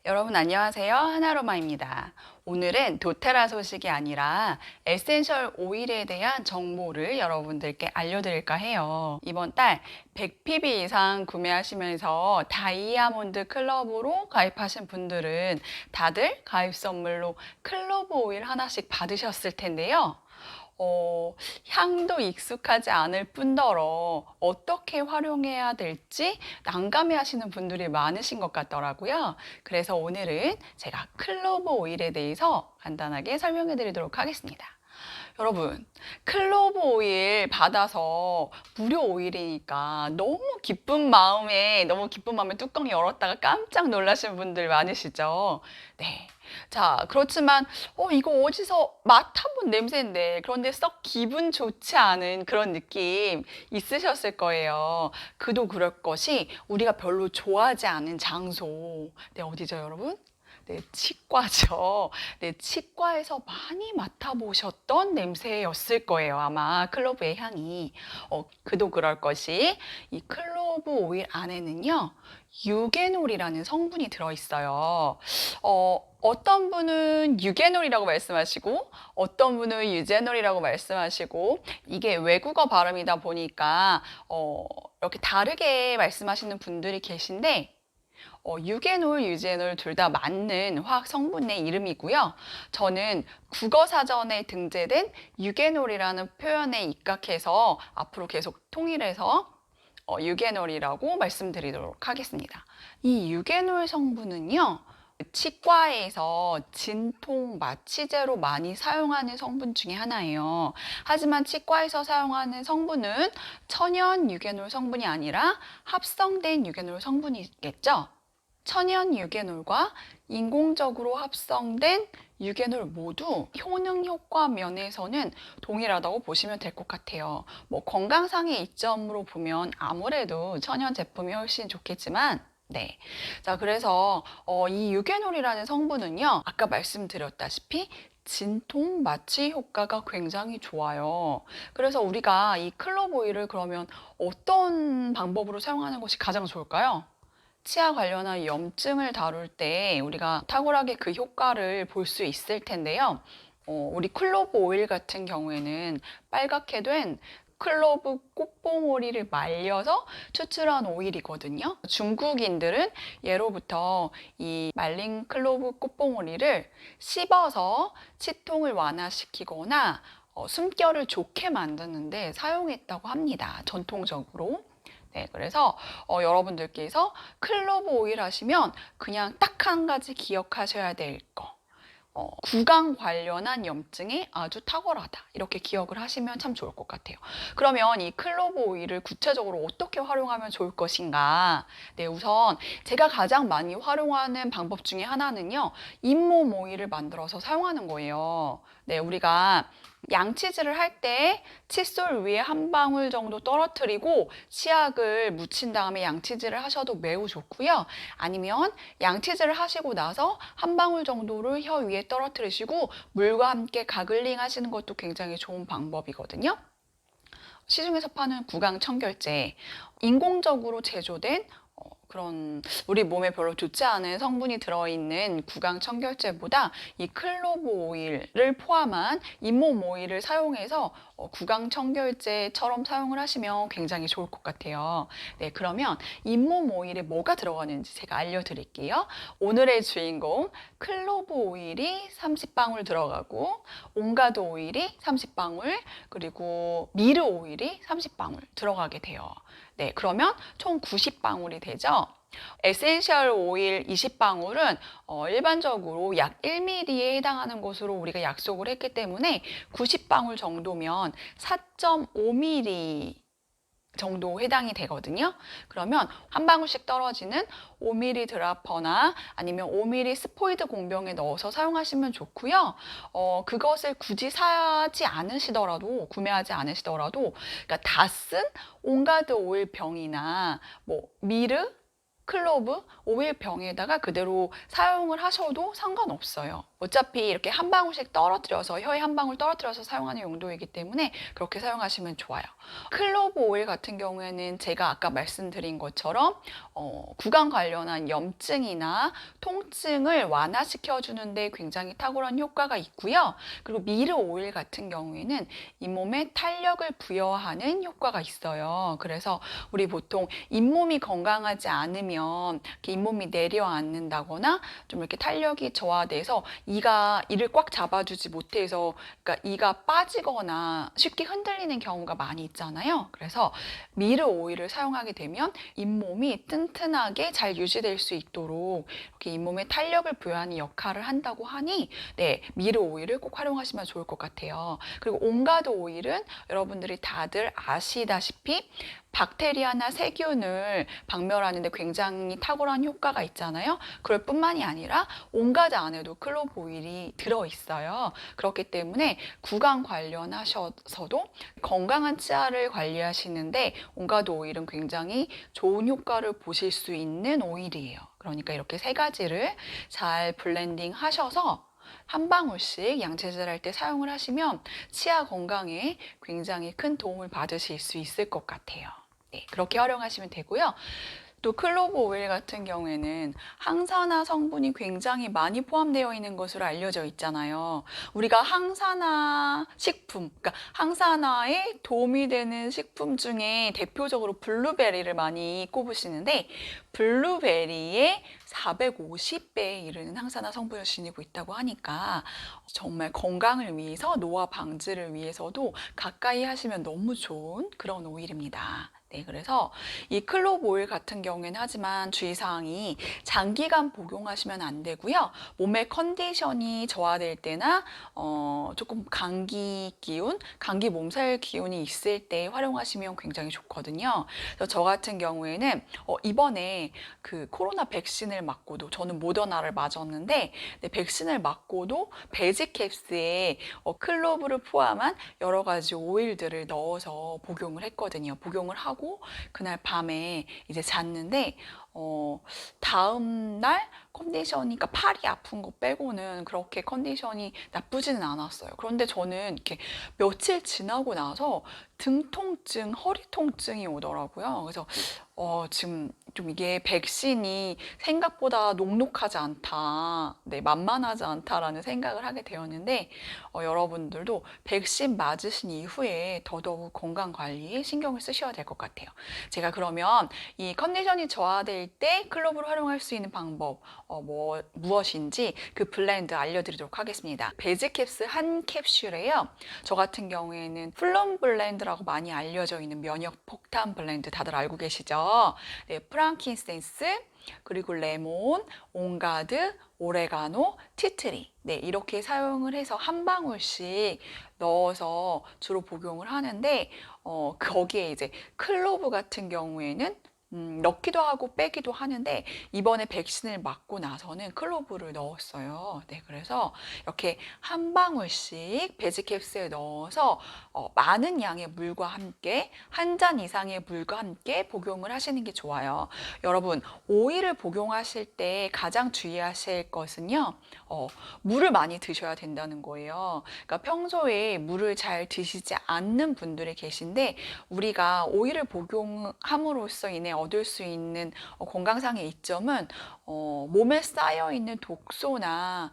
여러분 안녕하세요. 하나로마입니다. 오늘은 도테라 소식이 아니라 에센셜 오일에 대한 정보를 여러분들께 알려드릴까 해요. 이번 달 100pb 이상 구매하시면서 다이아몬드 클럽으로 가입하신 분들은 다들 가입 선물로 클로브 오일 하나씩 받으셨을 텐데요. 향도 익숙하지 않을 뿐더러 어떻게 활용해야 될지 난감해 하시는 분들이 많으신 것 같더라고요. 그래서 오늘은 제가 클로브 오일에 대해서 간단하게 설명해 드리도록 하겠습니다. 여러분, 클로브 오일 받아서 무료 오일이니까 너무 기쁜 마음에 뚜껑 열었다가 깜짝 놀라신 분들 많으시죠? 네. 자, 그렇지만, 이거 어디서 맡아본 냄새인데, 그런데 썩 기분 좋지 않은 그런 느낌 있으셨을 거예요. 그도 그럴 것이 우리가 별로 좋아하지 않은 장소. 네, 어디죠, 여러분? 네, 치과죠. 네, 치과에서 많이 맡아보셨던 냄새였을 거예요. 아마 클로브의 향이. 그도 그럴 것이 이 클로브 오일 안에는요, 유게놀이라는 성분이 들어있어요. 어떤 분은 유게놀이라고 말씀하시고, 어떤 분은 유제놀이라고 말씀하시고, 이게 외국어 발음이다 보니까, 이렇게 다르게 말씀하시는 분들이 계신데, 유게놀, 유제놀 둘 다 맞는 화학 성분의 이름이고요. 저는 국어사전에 등재된 유게놀이라는 표현에 입각해서 앞으로 계속 통일해서 유게놀이라고 말씀드리도록 하겠습니다. 이 유게놀 성분은요, 치과에서 진통 마취제로 많이 사용하는 성분 중에 하나예요. 하지만 치과에서 사용하는 성분은 천연 유게놀 성분이 아니라 합성된 유게놀 성분이겠죠? 천연 유게놀과 인공적으로 합성된 유게놀 모두 효능 효과 면에서는 동일하다고 보시면 될 것 같아요. 뭐 건강상의 이점으로 보면 아무래도 천연 제품이 훨씬 좋겠지만 네. 자, 그래서 이 유게놀이라는 성분은요. 아까 말씀드렸다시피 진통 마취 효과가 굉장히 좋아요. 그래서 우리가 이 클로브 오일을 그러면 어떤 방법으로 사용하는 것이 가장 좋을까요? 치아 관련한 염증을 다룰 때 우리가 탁월하게 그 효과를 볼 수 있을 텐데요. 우리 클로브 오일 같은 경우에는 빨갛게 된 클로브 꽃봉오리를 말려서 추출한 오일이거든요. 중국인들은 예로부터 이 말린 클로브 꽃봉오리를 씹어서 치통을 완화시키거나 숨결을 좋게 만드는데 사용했다고 합니다. 전통적으로. 네, 그래서 여러분들께서 클로브 오일 하시면 그냥 딱 한 가지 기억하셔야 될 거. 구강 관련한 염증에 아주 탁월하다. 이렇게 기억을 하시면 참 좋을 것 같아요. 그러면 이 클로브 오일을 구체적으로 어떻게 활용하면 좋을 것인가? 네, 우선 제가 가장 많이 활용하는 방법 중에 하나는요. 잇몸 오일을 만들어서 사용하는 거예요. 네, 우리가 양치질을 할 때 칫솔 위에 한 방울 정도 떨어뜨리고 치약을 묻힌 다음에 양치질을 하셔도 매우 좋고요. 아니면 양치질을 하시고 나서 한 방울 정도를 혀 위에 떨어뜨리시고 물과 함께 가글링 하시는 것도 굉장히 좋은 방법이거든요. 시중에서 파는 구강 청결제, 인공적으로 제조된 그런 우리 몸에 별로 좋지 않은 성분이 들어있는 구강 청결제보다 이 클로브 오일을 포함한 잇몸 오일을 사용해서 구강 청결제처럼 사용을 하시면 굉장히 좋을 것 같아요. 네, 그러면 잇몸 오일에 뭐가 들어가는지 제가 알려드릴게요. 오늘의 주인공 클로브 오일이 30방울 들어가고 온가드 오일이 30방울 그리고 미르 오일이 30방울 들어가게 돼요. 네, 그러면 총 90방울이 되죠. 에센셜 오일 20방울은 일반적으로 약 1ml에 해당하는 것으로 우리가 약속을 했기 때문에 90방울 정도면 4.5ml 정도 해당이 되거든요. 그러면 한 방울씩 떨어지는 5ml 드라퍼나 아니면 5ml 스포이드 공병에 넣어서 사용하시면 좋고요. 그것을 굳이 사지 않으시더라도 구매하지 않으시더라도 그러니까 다 쓴 온가드 오일 병이나 뭐 미르 클로브 오일병에다가 그대로 사용을 하셔도 상관없어요. 어차피 이렇게 한 방울씩 떨어뜨려서 혀에 한 방울 떨어뜨려서 사용하는 용도이기 때문에 그렇게 사용하시면 좋아요. 클로브 오일 같은 경우에는 제가 아까 말씀드린 것처럼 구강 관련한 염증이나 통증을 완화시켜 주는데 굉장히 탁월한 효과가 있고요. 그리고 미르 오일 같은 경우에는 잇몸에 탄력을 부여하는 효과가 있어요. 그래서 우리 보통 잇몸이 건강하지 않으면 이렇게 잇몸이 내려앉는다거나 좀 이렇게 탄력이 저하돼서 이를 꽉 잡아주지 못해서 그러니까 이가 빠지거나 쉽게 흔들리는 경우가 많이 있잖아요. 그래서 미르 오일을 사용하게 되면 잇몸이 튼튼하게 잘 유지될 수 있도록 이렇게 잇몸에 탄력을 부여하는 역할을 한다고 하니 네, 미르 오일을 꼭 활용하시면 좋을 것 같아요. 그리고 온가드 오일은 여러분들이 다들 아시다시피 박테리아나 세균을 박멸하는데 굉장히 탁월한 효과가 있잖아요. 그럴 뿐만이 아니라 온가드 안에도 클로브 오일이 들어있어요. 그렇기 때문에 구강 관련하셔서도 건강한 치아를 관리하시는데 온가드 오일은 굉장히 좋은 효과를 보실 수 있는 오일이에요. 그러니까 이렇게 세 가지를 잘 블렌딩 하셔서 한 방울씩 양치질 할 때 사용을 하시면 치아 건강에 굉장히 큰 도움을 받으실 수 있을 것 같아요. 네, 그렇게 활용하시면 되고요. 또 클로브 오일 같은 경우에는 항산화 성분이 굉장히 많이 포함되어 있는 것으로 알려져 있잖아요. 우리가 항산화 식품, 그러니까 항산화에 도움이 되는 식품 중에 대표적으로 블루베리를 많이 꼽으시는데 블루베리에 450배에 이르는 항산화 성분을 지니고 있다고 하니까 정말 건강을 위해서 노화 방지를 위해서도 가까이 하시면 너무 좋은 그런 오일입니다. 네, 그래서 이 클로브 오일 같은 경우에는 하지만 주의사항이 장기간 복용하시면 안 되고요. 몸의 컨디션이 저하될 때나 조금 감기 기운, 감기 몸살 기운이 있을 때 활용하시면 굉장히 좋거든요. 그래서 저 같은 경우에는 이번에 그 코로나 백신을 맞고도 저는 모더나를 맞았는데 네, 백신을 맞고도 베지캡스에 클로브를 포함한 여러 가지 오일들을 넣어서 복용을 했거든요. 복용을 하고 그날 밤에 이제 잤는데 다음 날 컨디션이, 그러니까 팔이 아픈 거 빼고는 그렇게 컨디션이 나쁘지는 않았어요. 그런데 저는 이렇게 며칠 지나고 나서 등 통증, 허리 통증이 오더라고요. 그래서 지금 좀 이게 백신이 생각보다 녹록하지 않다, 네, 만만하지 않다라는 생각을 하게 되었는데 여러분들도 백신 맞으신 이후에 더더욱 건강 관리에 신경을 쓰셔야 될 것 같아요. 제가 그러면 이 컨디션이 저하될 때 클로브를 활용할 수 있는 방법 무엇인지 그 블렌드 알려드리도록 하겠습니다. 베지캡스 한 캡슐에요. 저 같은 경우에는 플럼 블렌드라고 많이 알려져 있는 면역 폭탄 블렌드 다들 알고 계시죠? 네, 프랑킨센스, 그리고 레몬, 온가드, 오레가노, 티트리, 네, 이렇게 사용을 해서 한 방울씩 넣어서 주로 복용을 하는데 거기에 이제 클로브 같은 경우에는 넣기도 하고 빼기도 하는데 이번에 백신을 맞고 나서는 클로브를 넣었어요. 네, 그래서 이렇게 한 방울씩 베지캡스에 넣어서 많은 양의 물과 함께 한 잔 이상의 물과 함께 복용을 하시는 게 좋아요. 여러분, 오일을 복용하실 때 가장 주의하실 것은요. 물을 많이 드셔야 된다는 거예요. 그러니까 평소에 물을 잘 드시지 않는 분들이 계신데 우리가 오일을 복용함으로써 인해 얻을 수 있는 건강상의 이점은 몸에 쌓여 있는 독소나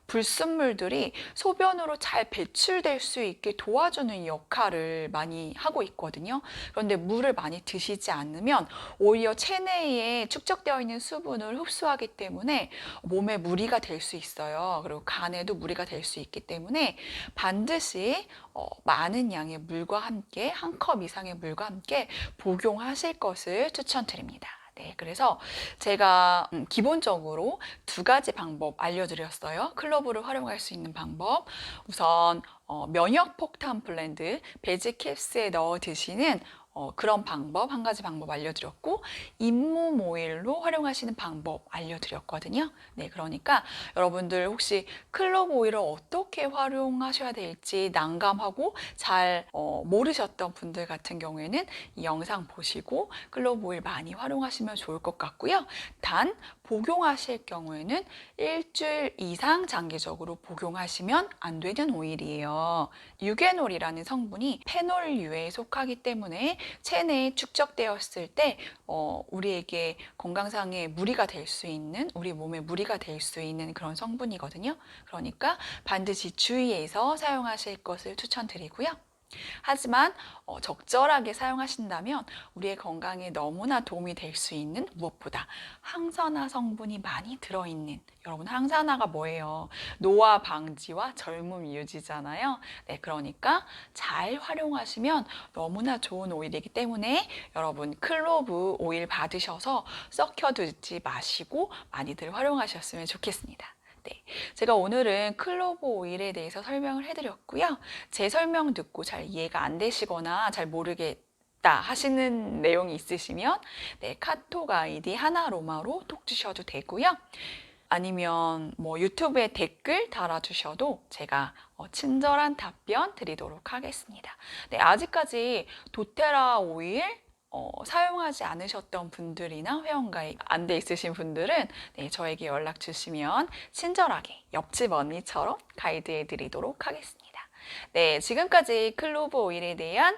불순물들이 소변으로 잘 배출될 수 있게 도와주는 역할을 많이 하고 있거든요. 그런데 물을 많이 드시지 않으면 오히려 체내에 축적되어 있는 수분을 흡수하기 때문에 몸에 무리가 될 수 있어요. 그리고 간에도 무리가 될 수 있기 때문에 반드시 많은 양의 물과 함께 한 컵 이상의 물과 함께 복용하실 것을 추천드립니다. 네, 그래서 제가 기본적으로 두 가지 방법 알려드렸어요. 클로브를 활용할 수 있는 방법. 우선 면역 폭탄 블렌드 베지캡스에 넣어 드시는 그런 방법, 한 가지 방법 알려드렸고, 잇몸 오일로 활용하시는 방법 알려드렸거든요. 네, 그러니까 여러분들 혹시 클로브 오일을 어떻게 활용하셔야 될지 난감하고 잘 모르셨던 분들 같은 경우에는 이 영상 보시고 클로브 오일 많이 활용하시면 좋을 것 같고요. 단, 복용하실 경우에는 일주일 이상 장기적으로 복용하시면 안 되는 오일이에요. 유게놀이라는 성분이 페놀류에 속하기 때문에 체내에 축적되었을 때 우리에게 건강상의 무리가 될 수 있는, 우리 몸에 무리가 될 수 있는 그런 성분이거든요. 그러니까 반드시 주의해서 사용하실 것을 추천드리고요. 하지만 적절하게 사용하신다면 우리의 건강에 너무나 도움이 될 수 있는, 무엇보다 항산화 성분이 많이 들어있는, 여러분 항산화가 뭐예요? 노화 방지와 젊음 유지잖아요. 네, 그러니까 잘 활용하시면 너무나 좋은 오일이기 때문에 여러분 클로브 오일 받으셔서 썩혀두지 마시고 많이들 활용하셨으면 좋겠습니다. 네, 제가 오늘은 클로브 오일에 대해서 설명을 해드렸고요. 제 설명 듣고 잘 이해가 안 되시거나 잘 모르겠다 하시는 내용이 있으시면 네, 카톡 아이디 하나로마로 톡 주셔도 되고요. 아니면 뭐 유튜브에 댓글 달아주셔도 제가 친절한 답변 드리도록 하겠습니다. 네, 아직까지 도테라 오일 사용하지 않으셨던 분들이나 회원가입 안 돼 있으신 분들은 네, 저에게 연락 주시면 친절하게 옆집 언니처럼 가이드해 드리도록 하겠습니다. 네, 지금까지 클로브 오일에 대한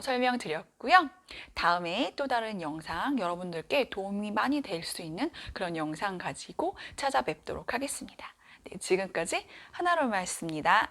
설명드렸고요. 다음에 또 다른 영상, 여러분들께 도움이 많이 될 수 있는 그런 영상 가지고 찾아뵙도록 하겠습니다. 네, 지금까지 하나로마였습니다.